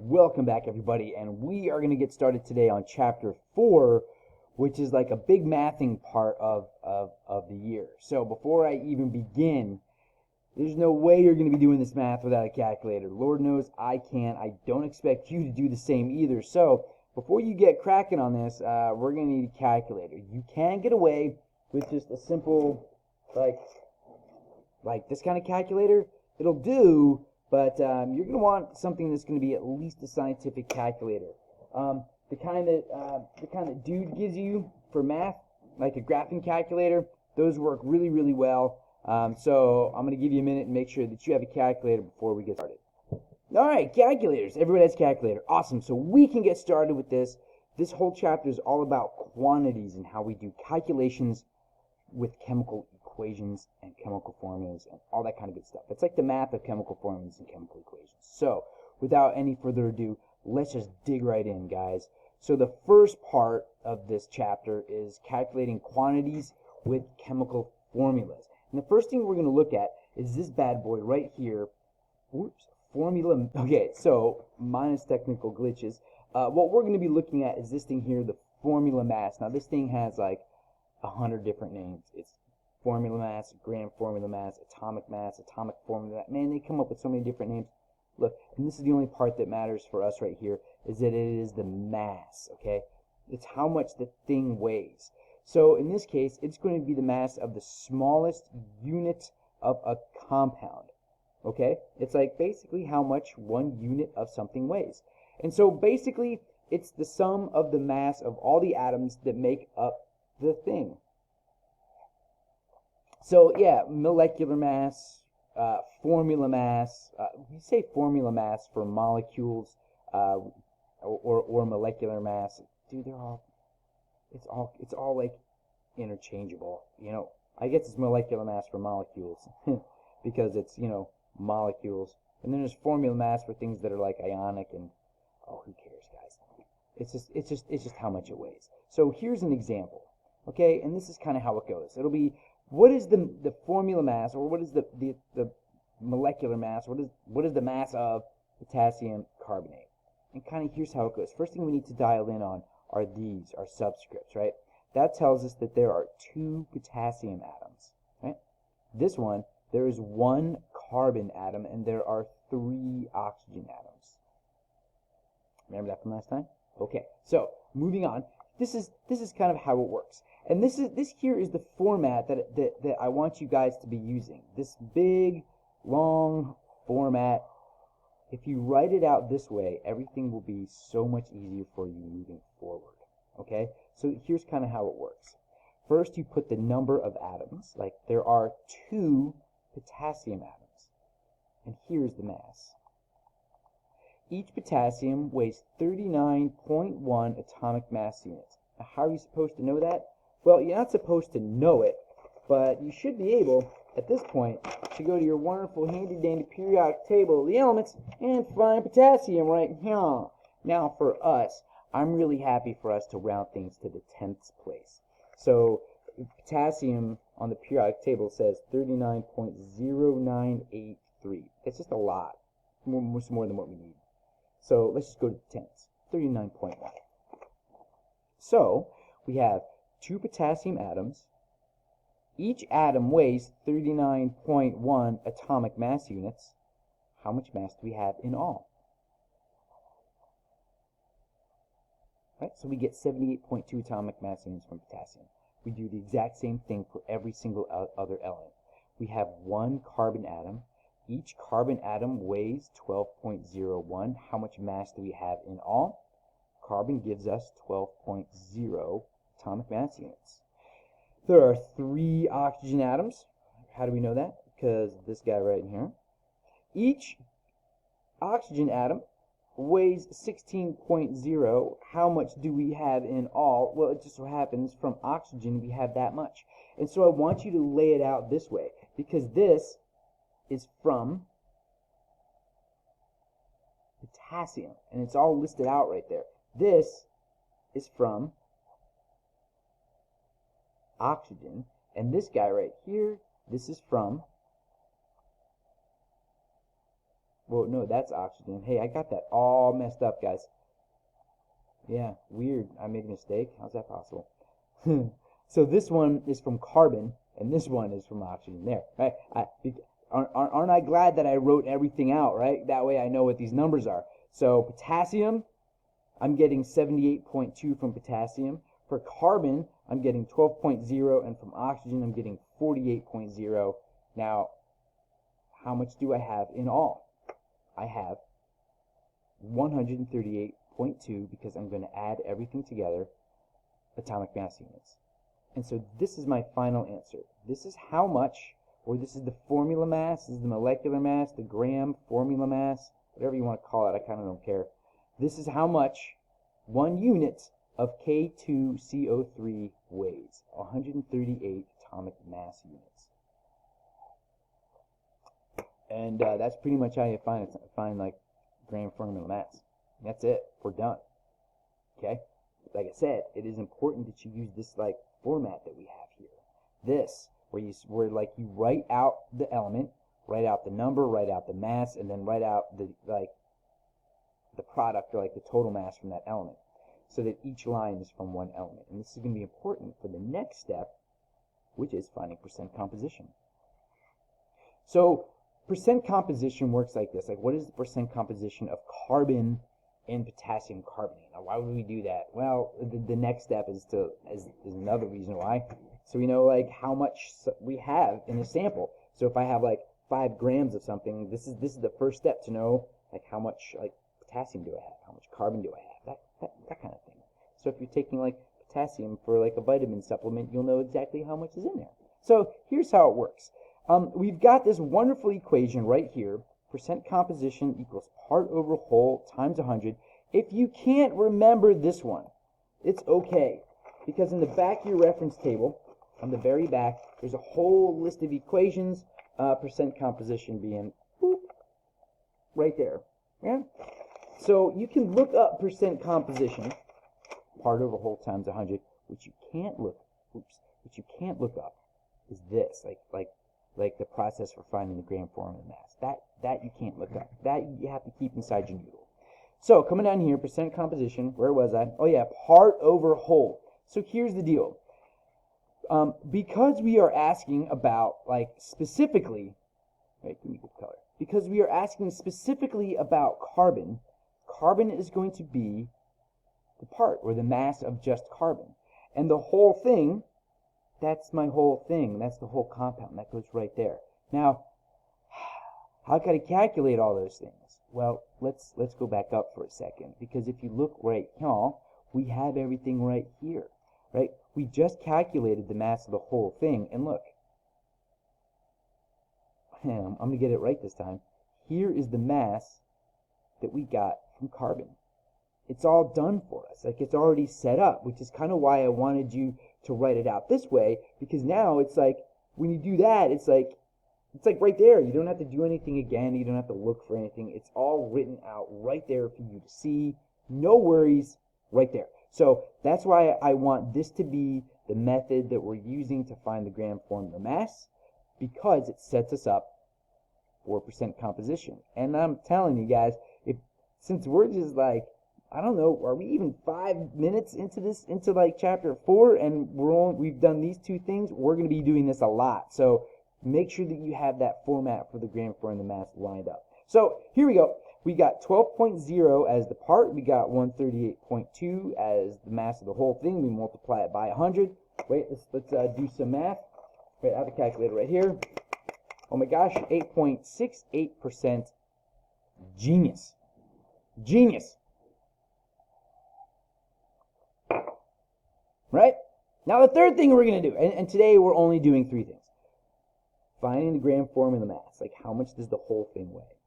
Welcome back, everybody, and we are going to get started today on Chapter 4, which is like a big mathing part of the year. So before I even begin, there's no way you're going to be doing this math without a calculator. Lord knows I can't. I don't expect you to do the same either. So before you get cracking on this, we're going to need a calculator. You can get away with just a simple, like this kind of calculator. It'll do. But you're going to want something that's going to be at least a scientific calculator. The kind that dude gives you for math, like a graphing calculator, those work really, really well. So I'm going to give you a minute and make sure that you have a calculator before we get started. All right, calculators. Everybody has a calculator. Awesome. So we can get started with this. This whole chapter is all about quantities and how we do calculations with chemical equations and chemical formulas and all that kind of good stuff. It's like the math of chemical formulas and chemical equations. So, without any further ado, let's just dig right in, guys. So the first part of this chapter is calculating quantities with chemical formulas. And the first thing we're going to look at is this bad boy right here. Whoops, formula. Okay, so minus technical glitches. What we're going to be looking at is this thing here, the formula mass. Now this thing has like 100 different names. It's formula mass, gram formula mass, atomic formula. Man, they come up with so many different names. Look, and this is the only part that matters for us right here, is that it is the mass, okay? It's how much the thing weighs. So in this case, it's going to be the mass of the smallest unit of a compound, okay? It's like basically how much one unit of something weighs. And so basically, it's the sum of the mass of all the atoms that make up the thing. So yeah, molecular mass, formula mass. We say formula mass for molecules, or molecular mass. Dude, it's all like interchangeable. You know, I guess it's molecular mass for molecules because it's molecules, and then there's formula mass for things that are like ionic and who cares, guys? It's just how much it weighs. So here's an example. Okay, and this is kind of how it goes. It'll be, what is the formula mass, or what is the molecular mass, what is the mass of potassium carbonate? And kind of here's how it goes. First thing we need to dial in on are these, our subscripts, right? That tells us that there are 2 potassium atoms, right? This one, there is 1 carbon atom, and there are 3 oxygen atoms. Remember that from last time? Okay, so moving on. This is kind of how it works. And this here is the format that I want you guys to be using. This big, long format. If you write it out this way, everything will be so much easier for you moving forward. Okay? So here's kind of how it works. First, you put the number of atoms. Like, there are 2 potassium atoms. And here's the mass. Each potassium weighs 39.1 atomic mass units. Now, how are you supposed to know that? Well, you're not supposed to know it, but you should be able, at this point, to go to your wonderful handy-dandy periodic table of the elements and find potassium right here. Now, for us, I'm really happy for us to round things to the 10th place. So, potassium on the periodic table says 39.0983. That's just a lot. Much more than what we need. So let's just go to the tens, 39.1. So we have 2 potassium atoms. Each atom weighs 39.1 atomic mass units. How much mass do we have in all? Right, so we get 78.2 atomic mass units from potassium. We do the exact same thing for every single other element. We have 1 carbon atom. Each carbon atom weighs 12.01. How much mass do we have in all? Carbon gives us 12.0 atomic mass units. There are 3 oxygen atoms. How do we know that? Because this guy right here. Each oxygen atom weighs 16.0. How much do we have in all? Well, it just so happens from oxygen we have that much. And so I want you to lay it out this way, because this is from potassium, and it's all listed out right there. This is from oxygen, and this guy right here, this is from well, no, that's oxygen. Hey, I got that all messed up, guys. Yeah, weird. I made a mistake. How's that possible? So this one is from carbon, and this one is from oxygen. There, right? Aren't I glad that I wrote everything out, right? That way I know what these numbers are. So potassium, I'm getting 78.2 from potassium. For carbon, I'm getting 12.0, and from oxygen, I'm getting 48.0. Now, how much do I have in all? I have 138.2 because I'm going to add everything together, atomic mass units. And so this is my final answer. This is how much, or this is the formula mass, this is the molecular mass, the gram formula mass, whatever you want to call it, I kind of don't care. This is how much 1 unit of K2CO3 weighs, 138 atomic mass units. And that's pretty much how you find like gram formula mass. That's it. We're done. Okay? Like I said, it is important that you use this like format that we have here. This, where you write out the element, write out the number, write out the mass, and then write out the product, or like the total mass from that element, so that each line is from one element. And this is going to be important for the next step, which is finding percent composition. So percent composition works like this. Like, what is the percent composition of carbon and potassium carbonate? Now, why would we do that? Well, the next step is another reason why. So we know like how much we have in a sample. So if I have like 5 grams of something, this is the first step to know like how much like potassium do I have, how much carbon do I have, that kind of thing. So if you're taking like potassium for like a vitamin supplement, you'll know exactly how much is in there. So here's how it works. We've got this wonderful equation right here. Percent composition equals part over whole times 100. If you can't remember this one, it's okay, because in the back of your reference table, on the very back, there's a whole list of equations, percent composition being right there. Yeah. So you can look up percent composition, part over whole times 100. What you can't look up is this, like the process for finding the gram formula mass. That you can't look up. That you have to keep inside your noodle. So coming down here, percent composition, where was I? Oh yeah, part over whole. So here's the deal. Because we are asking about, like, specifically, right, give me a good color. Because we are asking specifically about carbon, carbon is going to be the part, or the mass of just carbon. And the whole thing, that's my whole thing. That's the whole compound. That goes right there. Now, how can I calculate all those things? Well, let's go back up for a second, because if you look right here, we have everything right here, right? We just calculated the mass of the whole thing, and look, I'm going to get it right this time. Here is the mass that we got from carbon. It's all done for us. Like, it's already set up, which is kind of why I wanted you to write it out this way, because now it's like, when you do that, it's like right there. You don't have to do anything again. You don't have to look for anything. It's all written out right there for you to see. No worries, right there. So that's why I want this to be the method that we're using to find the gram formula mass, because it sets us up for percent composition. And I'm telling you guys, since we're just like, I don't know, are we even 5 minutes into this, into like chapter 4, and we've done these two things? We're going to be doing this a lot. So make sure that you have that format for the gram formula mass lined up. So here we go. We got 12.0 as the part. We got 138.2 as the mass of the whole thing. We multiply it by 100. Wait, let's do some math. Wait, I have a calculator right here. Oh my gosh, 8.68%. Genius. Genius. Right? Now the third thing we're going to do, and today we're only doing 3 things. Finding the gram formula mass, like how much does the whole thing weigh?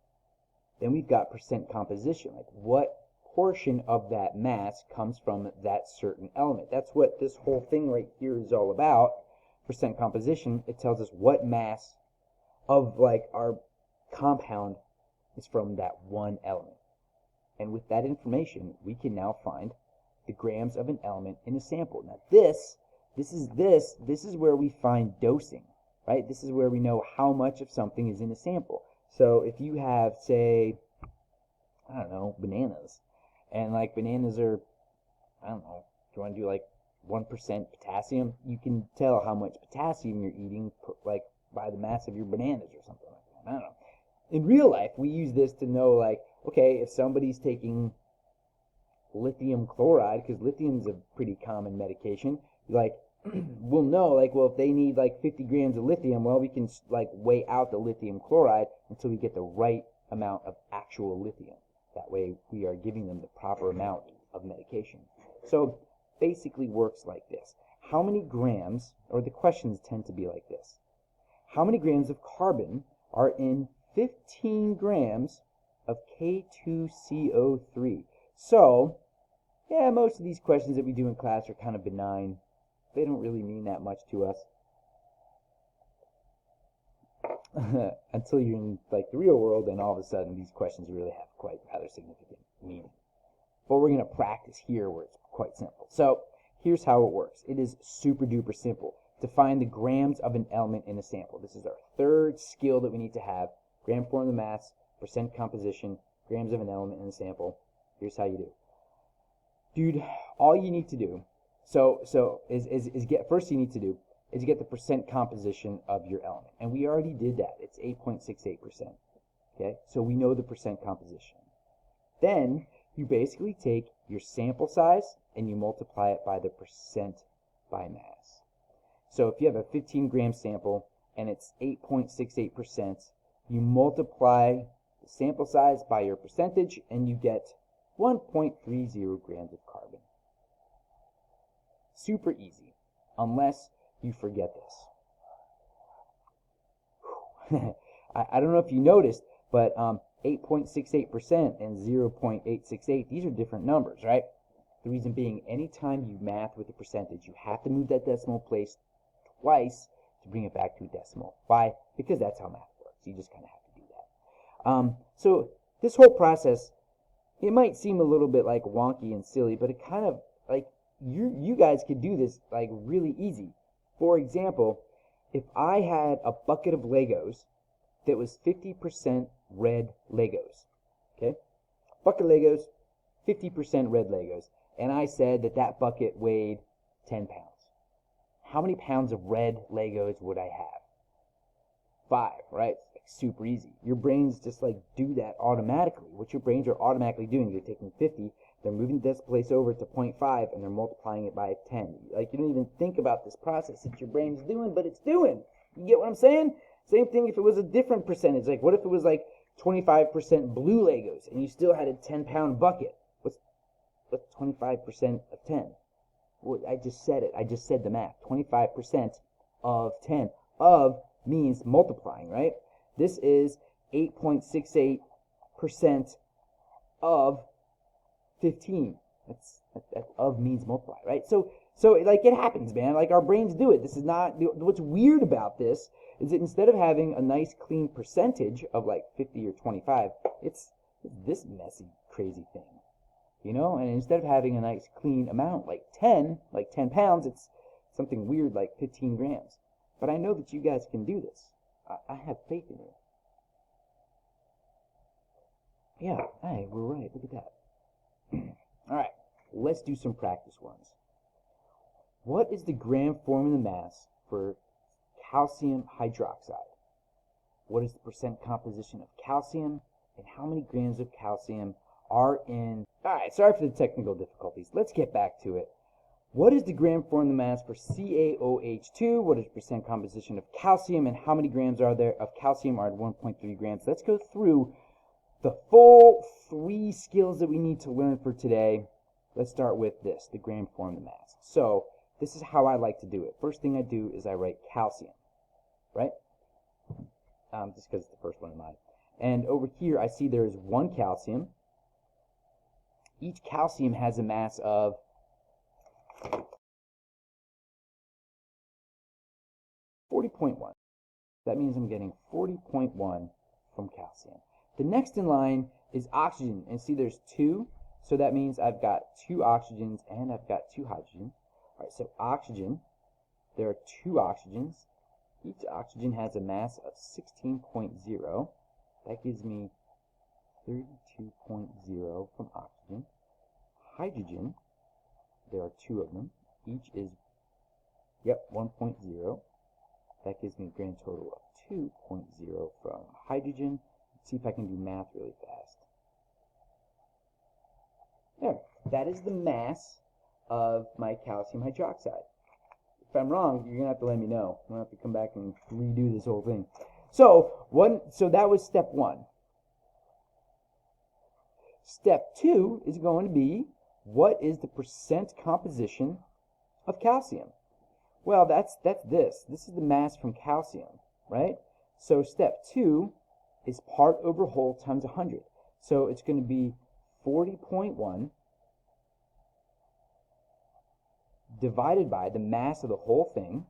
Then we've got percent composition, like what portion of that mass comes from that certain element. That's what this whole thing right here is all about. Percent composition, it tells us what mass of like our compound is from that one element. And with that information, we can now find the grams of an element in a sample. Now this is where we find dosing, right? This is where we know how much of something is in a sample. So if you have, say, I don't know, bananas, and like bananas are, I don't know, if you want to do like 1% potassium, you can tell how much potassium you're eating, like by the mass of your bananas or something like that. I don't know. In real life, we use this to know, like, okay, if somebody's taking lithium chloride, because lithium's a pretty common medication, like, we'll know, like, well, if they need like 50 grams of lithium, well, we can like weigh out the lithium chloride until we get the right amount of actual lithium. That way we are giving them the proper amount of medication. So basically works like this. How many grams, or the questions tend to be like this. How many grams of carbon are in 15 grams of K2CO3? So, yeah, most of these questions that we do in class are kind of benign. They don't really mean that much to us. Until you're in like the real world, and all of a sudden these questions really have quite rather significant meaning. But we're going to practice here where it's quite simple. So here's how it works. It is super duper simple to find the grams of an element in a sample. This is our third skill that we need to have. Gram form of the mass, percent composition, grams of an element in a sample. Here's how you do. Dude, all you need to do, first you need to do is get the percent composition of your element. And we already did that. It's 8.68%. Okay, so we know the percent composition. Then you basically take your sample size and you multiply it by the percent by mass. So if you have a 15 gram sample and it's 8.68%, you multiply the sample size by your percentage and you get 1.30 grams of carbon. Super easy, unless you forget this. I don't know if you noticed, but 8.68% and 0.868, these are different numbers, right? The reason being, anytime you math with a percentage, you have to move that decimal place twice to bring it back to a decimal. Why? Because that's how math works. You just kind of have to do that. So this whole process, it might seem a little bit like wonky and silly, but it kind of, like, you guys could do this like really easy. For example, if I had a bucket of Legos that was 50% red Legos, okay? Bucket of Legos, 50% red Legos, and I said that that bucket weighed 10 pounds. How many pounds of red Legos would I have? 5, right? It's like super easy. Your brains just like do that automatically. What your brains are automatically doing, they're taking 50, they're moving this place over to 0.5, and they're multiplying it by 10. Like, you don't even think about this process that your brain's doing, but it's doing. You get what I'm saying? Same thing if it was a different percentage. Like, what if it was like 25% blue Legos, and you still had a 10-pound bucket? What's 25% of 10? Well, I just said it. I just said the math. 25% of 10. Of means multiplying, right? This is 8.68% of 15. That of means multiply, right? So like, it happens, man. Like, our brains do it. This is not, what's weird about this is that instead of having a nice clean percentage of like 50 or 25, it's this messy, crazy thing, you know? And instead of having a nice clean amount like 10 pounds, it's something weird like 15 grams. But I know that you guys can do this. I have faith in you. Yeah, hey, we're right. Look at that. All right, let's do some practice ones. What is the gram formula mass for calcium hydroxide? What is the percent composition of calcium? And how many grams of calcium are in... All right, sorry for the technical difficulties. Let's get back to it. What is the gram formula mass for CaOH2? What is the percent composition of calcium? And how many grams are there of calcium are at 1.3 grams? Let's go through the full 3 skills that we need to learn for today. Let's start with this, the gram formula mass. So this is how I like to do it. First thing I do is I write calcium, right? Just because it's the first one in mind. And over here I see there is 1 calcium. Each calcium has a mass of 40.1. That means I'm getting 40.1 from calcium. The next in line is oxygen, and see there's 2, so that means I've got 2 oxygens and I've got 2 hydrogens. All right, so oxygen, there are 2 oxygens. Each oxygen has a mass of 16.0, That gives me 32.0 from oxygen. Hydrogen, there are 2 of them. Each is, 1.0. That gives me a grand total of 2.0 from hydrogen. Let's see if I can do math really fast. There, that is the mass of my calcium hydroxide. If I'm wrong, you're going to have to let me know. I'm going to have to come back and redo this whole thing. So that was step 1. Step 2 is going to be, what is the percent composition of calcium? Well, that's this. This is the mass from calcium, right? So step 2 is part over whole times 100. So it's going to be 40.1 divided by the mass of the whole thing,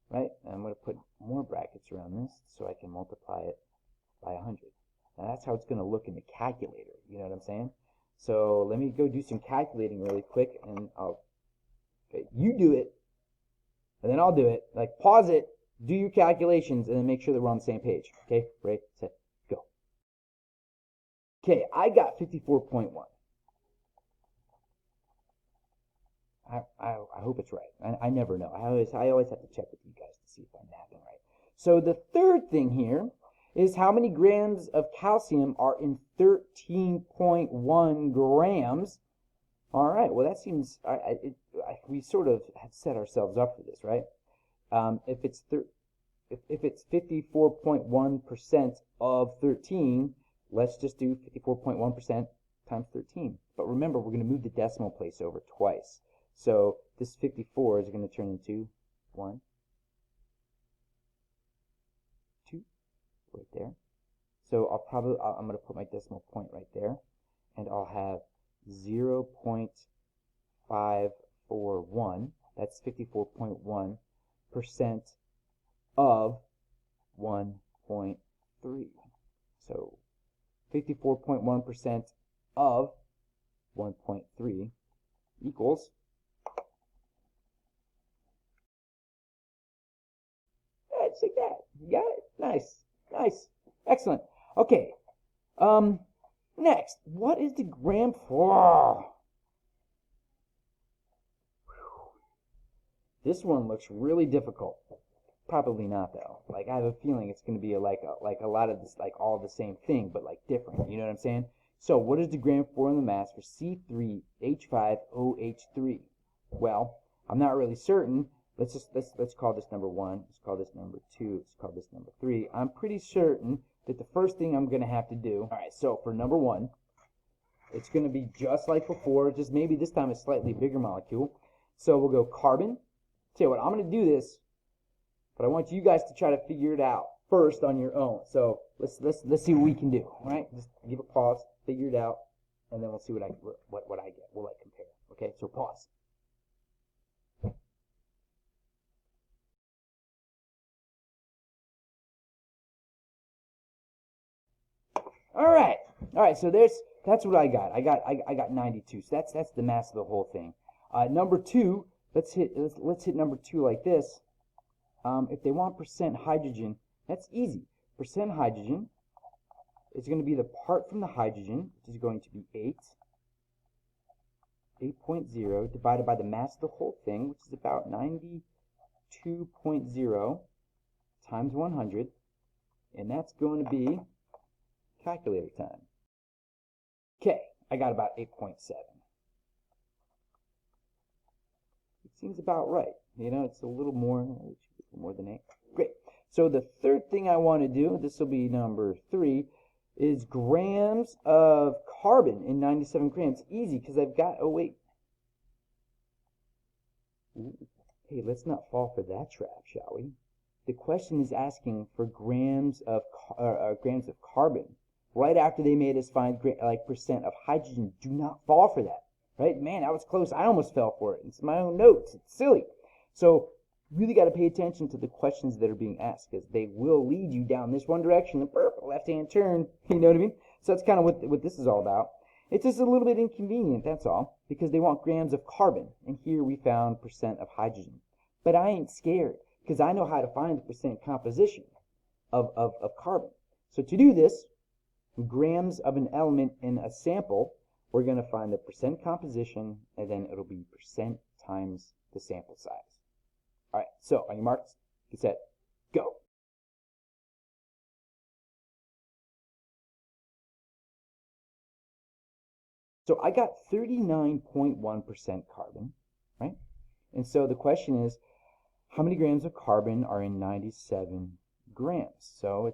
right? And I'm going to put more brackets around this so I can multiply it by 100. Now that's how it's going to look in the calculator. You know what I'm saying? So let me go do some calculating really quick, and you do it, and then I'll do it. Like, pause it, do your calculations, and then make sure that we're on the same page. Okay, ready, set, go. Okay, I got 54.1. I hope it's right. I never know. I always have to check with you guys to see if I'm mathing right. So the third thing here is how many grams of calcium are in 13.1 grams. All right, well, that seems, we sort of have set ourselves up for this, right? If it's 54.1% of 13, let's just do 54.1% times 13. But remember, we're going to move the decimal place over twice. So this 54 is going to turn into 1, 2, right there. So I'm going to put my decimal point right there, and I'll have 0.541. That's 54.1% of 1.3. So 54.1% of 1.3 equals, just like that. You got it? Nice. Nice. Excellent. Okay. Next, what is the gram for? This one looks really difficult. Probably not, though. Like, I have a feeling it's going to be like a lot of this, like all the same thing, but like different. You know what I'm saying? So, what is the gram formula mass for C3H5OH3? Well, I'm not really certain. Let's call this number 1. Let's call this number 2. Let's call this number 3. I'm pretty certain that the first thing I'm going to have to do. All right. So for number 1, it's going to be just like before, just maybe this time a slightly bigger molecule. So we'll go carbon. Tell you what, I'm going to do this, but I want you guys to try to figure it out first on your own. So let's see what we can do. All right, just give a pause, figure it out, and then we'll see what I get. We'll like compare. Okay, so pause. All right. So that's what I got. I got 92. So that's the mass of the whole thing. Number 2. Let's hit number 2 like this. If they want percent hydrogen, that's easy. Percent hydrogen is going to be the part from the hydrogen, which is going to be 8.0 divided by the mass of the whole thing, which is about 92.0 times 100, and that's going to be calculator time. Okay, I got about 8.7. It seems about right. You know, it's a little more than 8. Great. So the third thing I want to do, this will be number 3, is grams of carbon in 97 grams. Easy, because I've got, oh wait. Ooh. Hey, let's not fall for that trap, shall we? The question is asking for grams of carbon. Right after they made us find percent of hydrogen. Do not fall for that. Right? Man, that was close. I almost fell for it. It's my own notes. It's silly. So really got to pay attention to the questions that are being asked, because they will lead you down this one direction, a left-hand turn. You know what I mean? So that's kind of what this is all about. It's just a little bit inconvenient, that's all, because they want grams of carbon, and here we found percent of hydrogen. But I ain't scared, because I know how to find the percent composition of carbon. So to do this, grams of an element in a sample, we're going to find the percent composition, and then it'll be percent times the sample size. All right, so on your marks, get set, go. So I got 39.1% carbon, right? And so the question is, how many grams of carbon are in 97 grams? So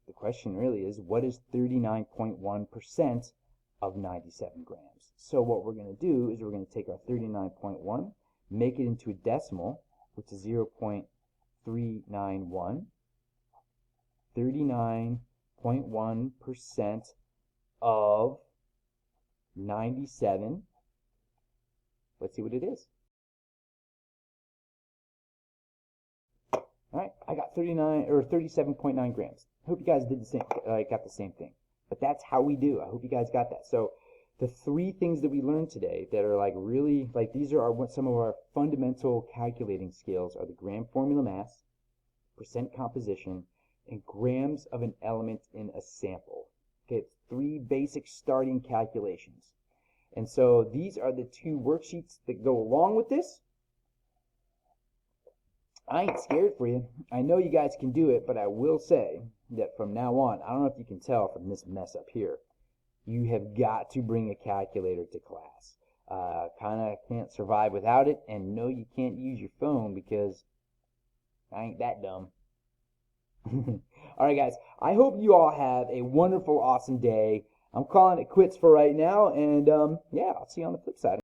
the question really is, what is 39.1% of 97 grams? So what we're going to do is we're going to take our 39.1, make it into a decimal, which is 0.391. 39.1% of 97. Let's see what it is. All right, I got 37.9 grams. I hope you guys did the same, got the same thing. But that's how we do. I hope you guys got that. So the three things that we learned today that are like really, like these are some of our fundamental calculating skills are the gram formula mass, percent composition, and grams of an element in a sample. Okay, it's three basic starting calculations. And so these are the two worksheets that go along with this. I ain't scared for you. I know you guys can do it, but I will say that from now on, I don't know if you can tell from this mess up here, you have got to bring a calculator to class. Kind of can't survive without it, and no, you can't use your phone because I ain't that dumb. All right, guys, I hope you all have a wonderful, awesome day. I'm calling it quits for right now, and yeah, I'll see you on the flip side.